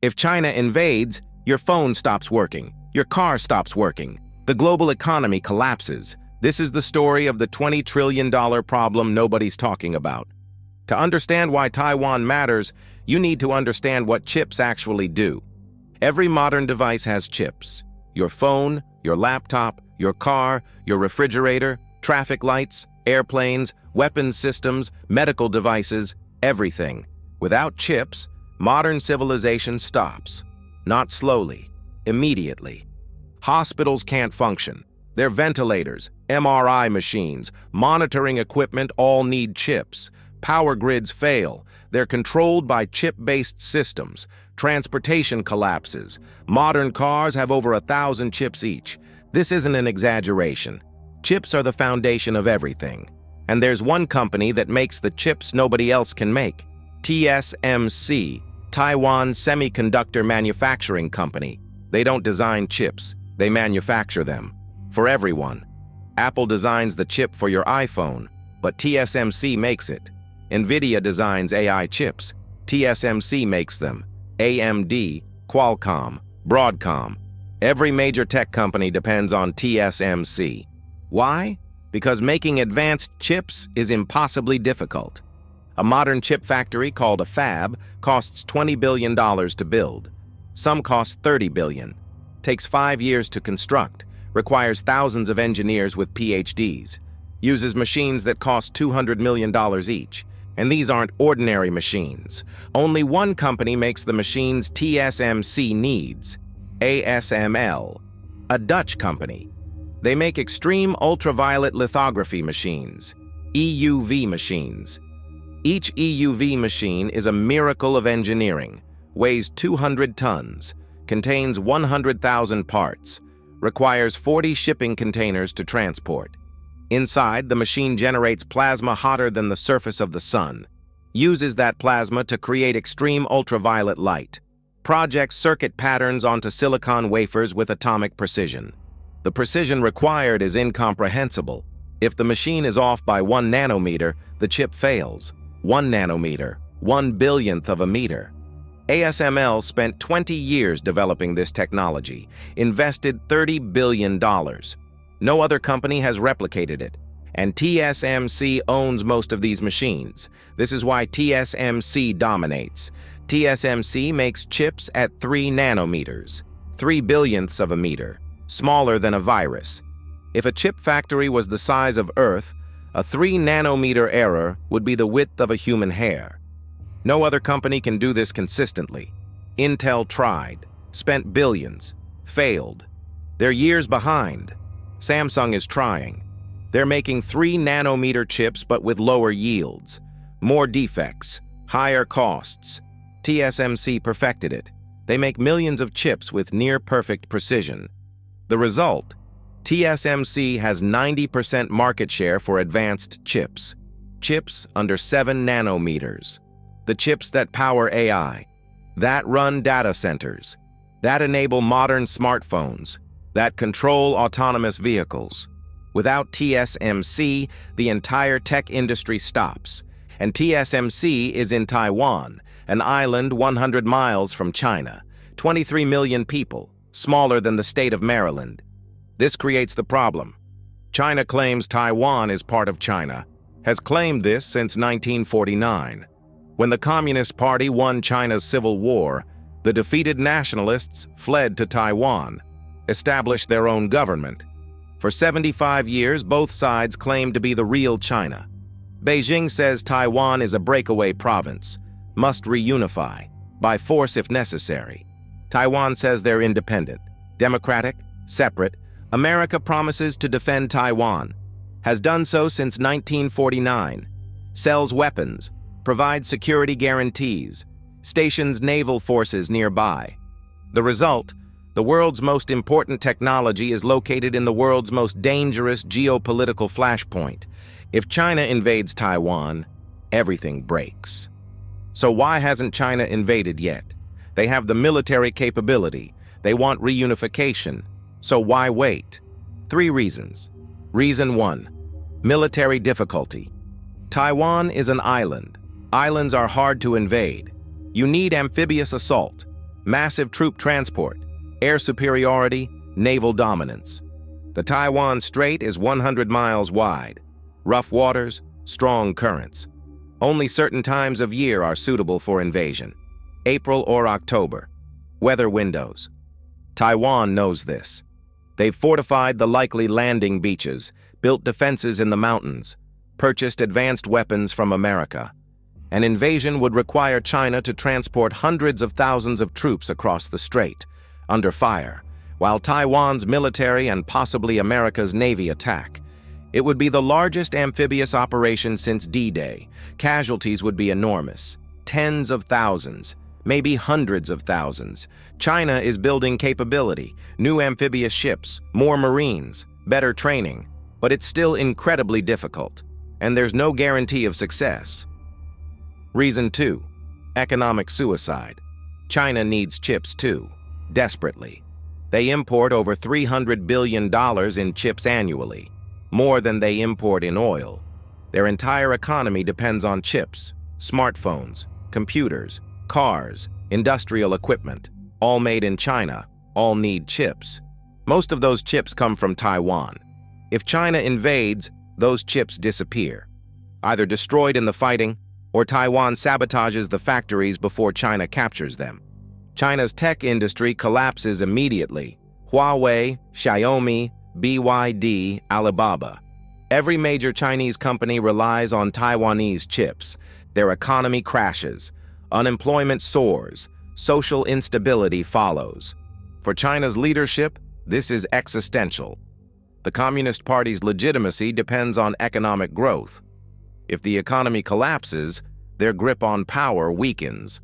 If China invades, your phone stops working, your car stops working, the global economy collapses. This is the story of the $20 trillion problem nobody's talking about. To understand why Taiwan matters, you need to understand what chips actually do. Every modern device has chips. Your phone, your laptop, your car, your refrigerator, traffic lights, airplanes, weapons systems, medical devices, everything. Without chips, modern civilization stops. Not slowly, immediately. Hospitals can't function. Their ventilators, MRI machines, monitoring equipment all need chips. Power grids fail. They're controlled by chip-based systems. Transportation collapses. Modern cars have over 1,000 chips each. This isn't an exaggeration. Chips are the foundation of everything. And there's one company that makes the chips nobody else can make. TSMC, Taiwan Semiconductor Manufacturing Company. They don't design chips, they manufacture them. For everyone. Apple designs the chip for your iPhone, but TSMC makes it. NVIDIA designs AI chips. TSMC makes them. AMD, Qualcomm, Broadcom. Every major tech company depends on TSMC. Why? Because making advanced chips is impossibly difficult. A modern chip factory called a fab costs $20 billion to build. Some cost $30 billion. Takes 5 years to construct. Requires thousands of engineers with PhDs. Uses machines that cost $200 million each. And these aren't ordinary machines. Only one company makes the machines TSMC needs. ASML, a Dutch company. They make extreme ultraviolet lithography machines, EUV machines. Each EUV machine is a miracle of engineering, weighs 200 tons, contains 100,000 parts, requires 40 shipping containers to transport. Inside, the machine generates plasma hotter than the surface of the sun, uses that plasma to create extreme ultraviolet light, projects circuit patterns onto silicon wafers with atomic precision. The precision required is incomprehensible. If the machine is off by 1 nanometer, the chip fails. 1 nanometer, 1/1000th of a meter. ASML spent 20 years developing this technology, invested $30 billion. No other company has replicated it, and TSMC owns most of these machines. This is why TSMC dominates. TSMC makes chips at 3 nanometers, 3/1000ths of a meter, smaller than a virus. If a chip factory was the size of Earth, a 3-nanometer error would be the width of a human hair. No other company can do this consistently. Intel tried, spent billions, failed. They're years behind. Samsung is trying. They're making 3-nanometer chips but with lower yields, more defects, higher costs. TSMC perfected it. They make millions of chips with near-perfect precision. The result? TSMC has 90% market share for advanced chips. Chips under 7 nanometers. The chips that power AI, that run data centers, that enable modern smartphones, that control autonomous vehicles. Without TSMC, the entire tech industry stops. And TSMC is in Taiwan, an island 100 miles from China, 23 million people, smaller than the state of Maryland. This creates the problem. China claims Taiwan is part of China, has claimed this since 1949. When the Communist Party won China's civil war, the defeated nationalists fled to Taiwan, established their own government. For 75 years, both sides claimed to be the real China. Beijing says Taiwan is a breakaway province, must reunify, by force if necessary. Taiwan says they're independent, democratic, separate. America promises to defend Taiwan, has done so since 1949, sells weapons, provides security guarantees, stations naval forces nearby. The result? The world's most important technology is located in the world's most dangerous geopolitical flashpoint. If China invades Taiwan, everything breaks. So why hasn't China invaded yet? They have the military capability. They want reunification. So why wait? 3 reasons. Reason 1, military difficulty. Taiwan is an island. Islands are hard to invade. You need amphibious assault, massive troop transport, air superiority, naval dominance. The Taiwan Strait is 100 miles wide. Rough waters, strong currents. Only certain times of year are suitable for invasion. April or October. Weather windows. Taiwan knows this. They've fortified the likely landing beaches, built defenses in the mountains, purchased advanced weapons from America. An invasion would require China to transport hundreds of thousands of troops across the strait, under fire, while Taiwan's military and possibly America's Navy attack. It would be the largest amphibious operation since D-Day. Casualties would be enormous. Tens of thousands, maybe hundreds of thousands. China is building capability, new amphibious ships, more Marines, better training, but it's still incredibly difficult, and there's no guarantee of success. Reason 2. Economic suicide. China needs chips too, desperately. They import over $300 billion in chips annually, more than they import in oil. Their entire economy depends on chips, smartphones, computers, cars, industrial equipment, all made in China, all need chips. Most of those chips come from Taiwan. If China invades, those chips disappear, either destroyed in the fighting, or Taiwan sabotages the factories before China captures them. China's tech industry collapses immediately. Huawei, Xiaomi, BYD, Alibaba. Every major Chinese company relies on Taiwanese chips. Their economy crashes. Unemployment soars. Social instability follows. For China's leadership, this is existential. The Communist Party's legitimacy depends on economic growth. If the economy collapses, their grip on power weakens.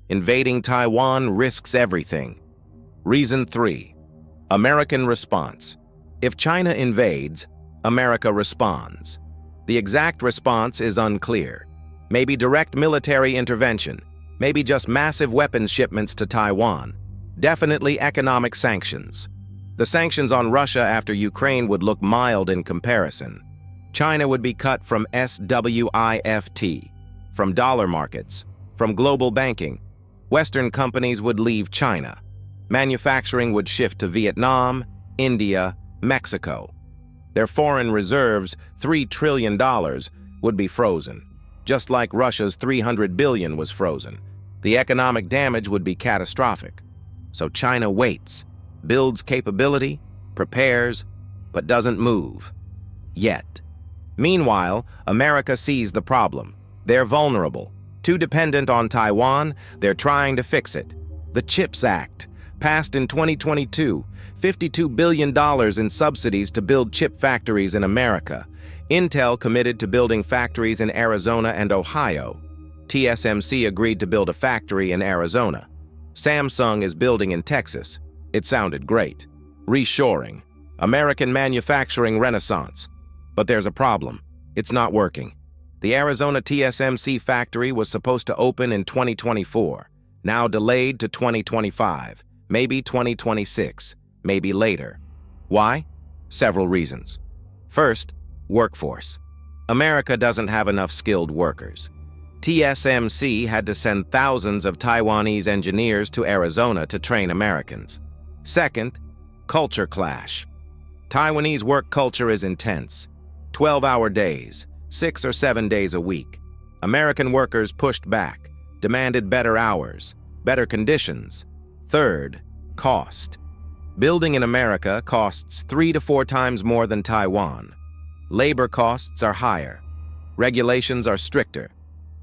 Invading Taiwan risks everything. Reason 3. American response. If China invades, America responds. The exact response is unclear. Maybe direct military intervention, maybe just massive weapons shipments to Taiwan. Definitely economic sanctions. The sanctions on Russia after Ukraine would look mild in comparison. China would be cut from SWIFT, from dollar markets, from global banking. Western companies would leave China. Manufacturing would shift to Vietnam, India, Mexico. Their foreign reserves, $3 trillion, would be frozen, just like Russia's $300 billion was frozen. The economic damage would be catastrophic. So China waits, builds capability, prepares, but doesn't move. Yet. Meanwhile, America sees the problem. They're vulnerable. Too dependent on Taiwan, they're trying to fix it. The CHIPS Act, passed in 2022, $52 billion in subsidies to build chip factories in America. Intel committed to building factories in Arizona and Ohio. TSMC agreed to build a factory in Arizona. Samsung is building in Texas. It sounded great. Reshoring. American manufacturing renaissance. But there's a problem. It's not working. The Arizona TSMC factory was supposed to open in 2024, now delayed to 2025, maybe 2026, maybe later. Why? Several reasons. First, workforce. America doesn't have enough skilled workers. TSMC had to send thousands of Taiwanese engineers to Arizona to train Americans. Second, culture clash. Taiwanese work culture is intense. 12-hour days, 6 or 7 days a week. American workers pushed back, demanded better hours, better conditions. Third, cost. Building in America costs 3 to 4 times more than Taiwan. Labor costs are higher. Regulations are stricter.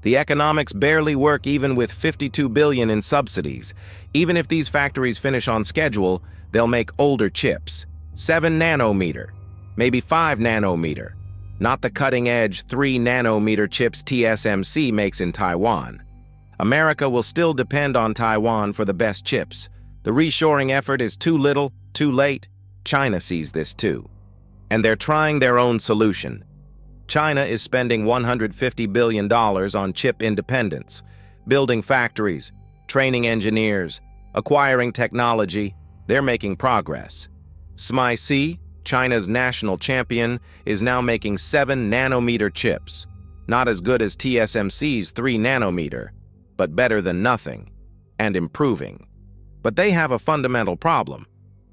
The economics barely work even with $52 billion in subsidies. Even if these factories finish on schedule, they'll make older chips. 7 nanometer, maybe 5 nanometer. Not the cutting-edge 3 nanometer chips TSMC makes in Taiwan. America will still depend on Taiwan for the best chips. The reshoring effort is too little, too late. China sees this too. And they're trying their own solution. China is spending $150 billion on chip independence, building factories, training engineers, acquiring technology. They're making progress. SMIC, China's national champion, is now making 7 nanometer chips. Not as good as TSMC's 3 nanometer, but better than nothing, and improving. But they have a fundamental problem: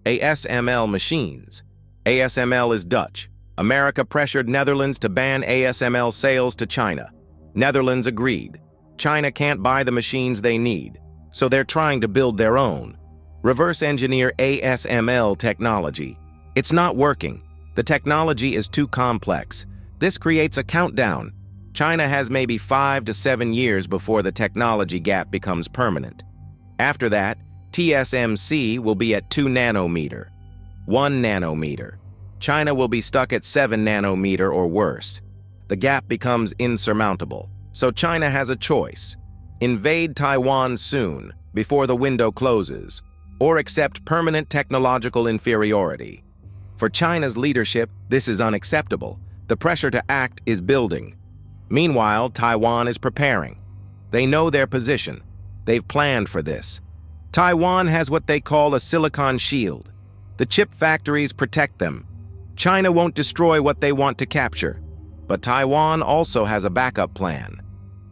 ASML machines. ASML is Dutch. America pressured Netherlands to ban ASML sales to China. Netherlands agreed. China can't buy the machines they need, so they're trying to build their own. Reverse engineer ASML technology. It's not working. The technology is too complex. This creates a countdown. China has maybe 5 to 7 years before the technology gap becomes permanent. After that, TSMC will be at 2 nanometer, 1 nanometer. China will be stuck at 7 nanometer or worse. The gap becomes insurmountable. So China has a choice: invade Taiwan soon, before the window closes, or accept permanent technological inferiority. For China's leadership, this is unacceptable. The pressure to act is building. Meanwhile, Taiwan is preparing. They know their position. They've planned for this. Taiwan has what they call a silicon shield. The chip factories protect them. China won't destroy what they want to capture. But Taiwan also has a backup plan.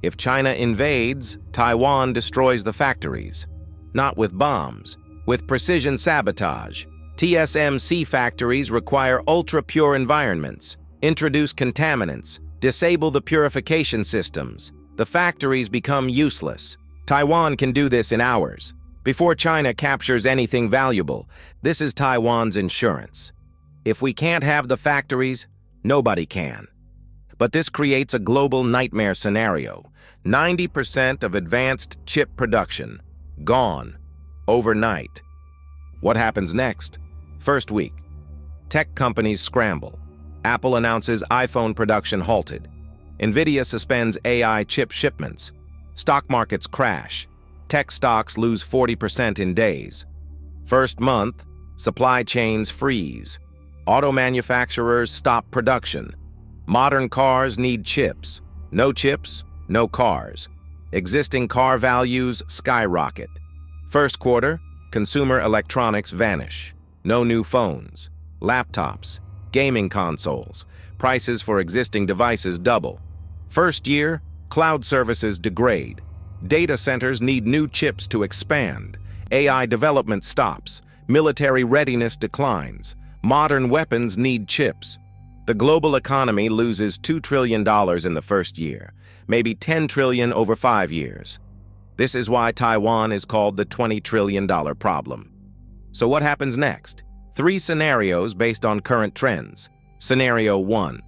If China invades, Taiwan destroys the factories. Not with bombs, with precision sabotage. TSMC factories require ultra-pure environments, introduce contaminants, disable the purification systems. The factories become useless. Taiwan can do this in hours. Before China captures anything valuable, this is Taiwan's insurance. If we can't have the factories, nobody can. But this creates a global nightmare scenario. 90% of advanced chip production gone overnight. What happens next? First week, tech companies scramble. Apple announces iPhone production halted. Nvidia suspends AI chip shipments. Stock markets crash. Tech stocks lose 40% in days. First month, supply chains freeze. Auto manufacturers stop production. Modern cars need chips. No chips, no cars. Existing car values skyrocket. First quarter, consumer electronics vanish. No new phones, laptops, gaming consoles. Prices for existing devices double. First year, cloud services degrade. Data centers need new chips to expand. AI development stops. Military readiness declines. Modern weapons need chips. The global economy loses $2 trillion in the first year, maybe $10 trillion over 5 years. This is why Taiwan is called the $20 trillion problem. So what happens next? 3 scenarios based on current trends. Scenario 1.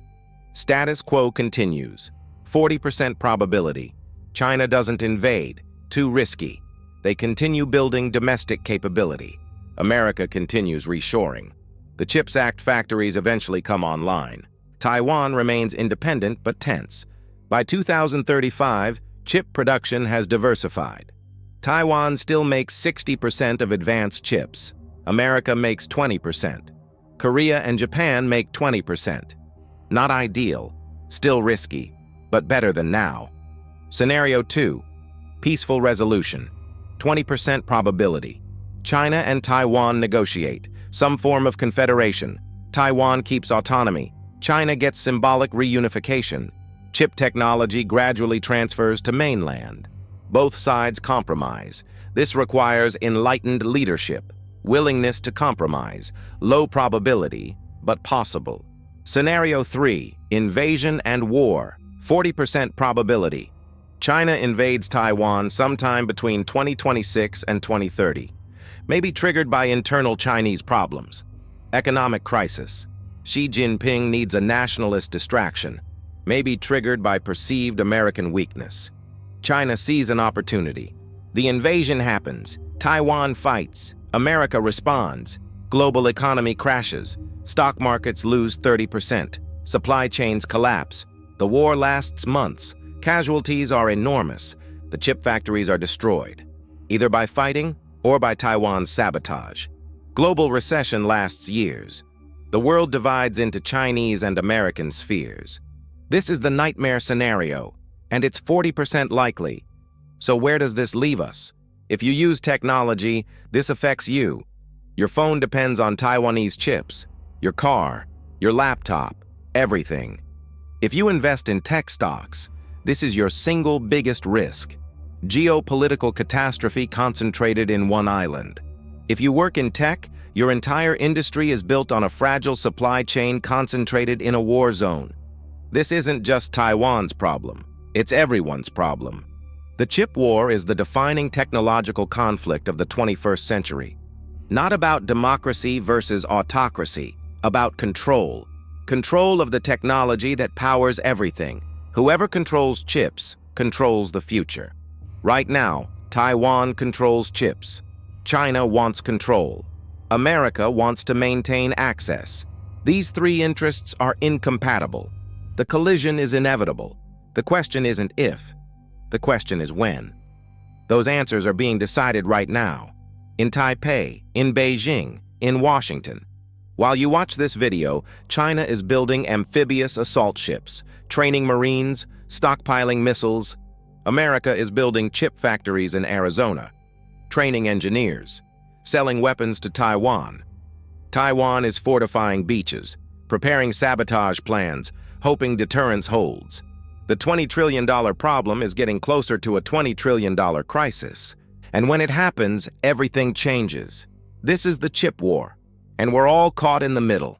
Status quo continues. 40% probability. China doesn't invade. Too risky. They continue building domestic capability. America continues reshoring. The CHIPS Act factories eventually come online. Taiwan remains independent but tense. By 2035, chip production has diversified. Taiwan still makes 60% of advanced chips. America makes 20%. Korea and Japan make 20%. Not ideal, still risky, but better than now. Scenario 2. Peaceful resolution. 20% probability. China and Taiwan negotiate. Some form of confederation. Taiwan keeps autonomy. China gets symbolic reunification. Chip technology gradually transfers to mainland. Both sides compromise. This requires enlightened leadership, willingness to compromise, low probability, but possible. Scenario 3. Invasion and war. 40% probability. China invades Taiwan sometime between 2026 and 2030. Maybe triggered by internal Chinese problems. Economic crisis. Xi Jinping needs a nationalist distraction. Maybe triggered by perceived American weakness. China sees an opportunity. The invasion happens. Taiwan fights. America responds. Global economy crashes. Stock markets lose 30%. Supply chains collapse. The war lasts months. Casualties are enormous. The chip factories are destroyed, either by fighting or by Taiwan's sabotage. Global recession lasts years. The world divides into Chinese and American spheres. This is the nightmare scenario, and it's 40% likely. So where does this leave us? If you use technology, this affects you. Your phone depends on Taiwanese chips, your car, your laptop, everything. If you invest in tech stocks, this is your single biggest risk. Geopolitical catastrophe concentrated in one island. If you work in tech, your entire industry is built on a fragile supply chain concentrated in a war zone. This isn't just Taiwan's problem. It's everyone's problem. The chip war is the defining technological conflict of the 21st century. Not about democracy versus autocracy, about control. Control of the technology that powers everything. Whoever controls chips controls the future. Right now, Taiwan controls chips. China wants control. America wants to maintain access. These three interests are incompatible. The collision is inevitable. The question isn't if. The question is when. Those answers are being decided right now. In Taipei, in Beijing, in Washington. While you watch this video, China is building amphibious assault ships, training Marines, stockpiling missiles. America is building chip factories in Arizona, training engineers, selling weapons to Taiwan. Taiwan is fortifying beaches, preparing sabotage plans, hoping deterrence holds. The $20 trillion problem is getting closer to a $20 trillion crisis. And when it happens, everything changes. This is the chip war, and we're all caught in the middle.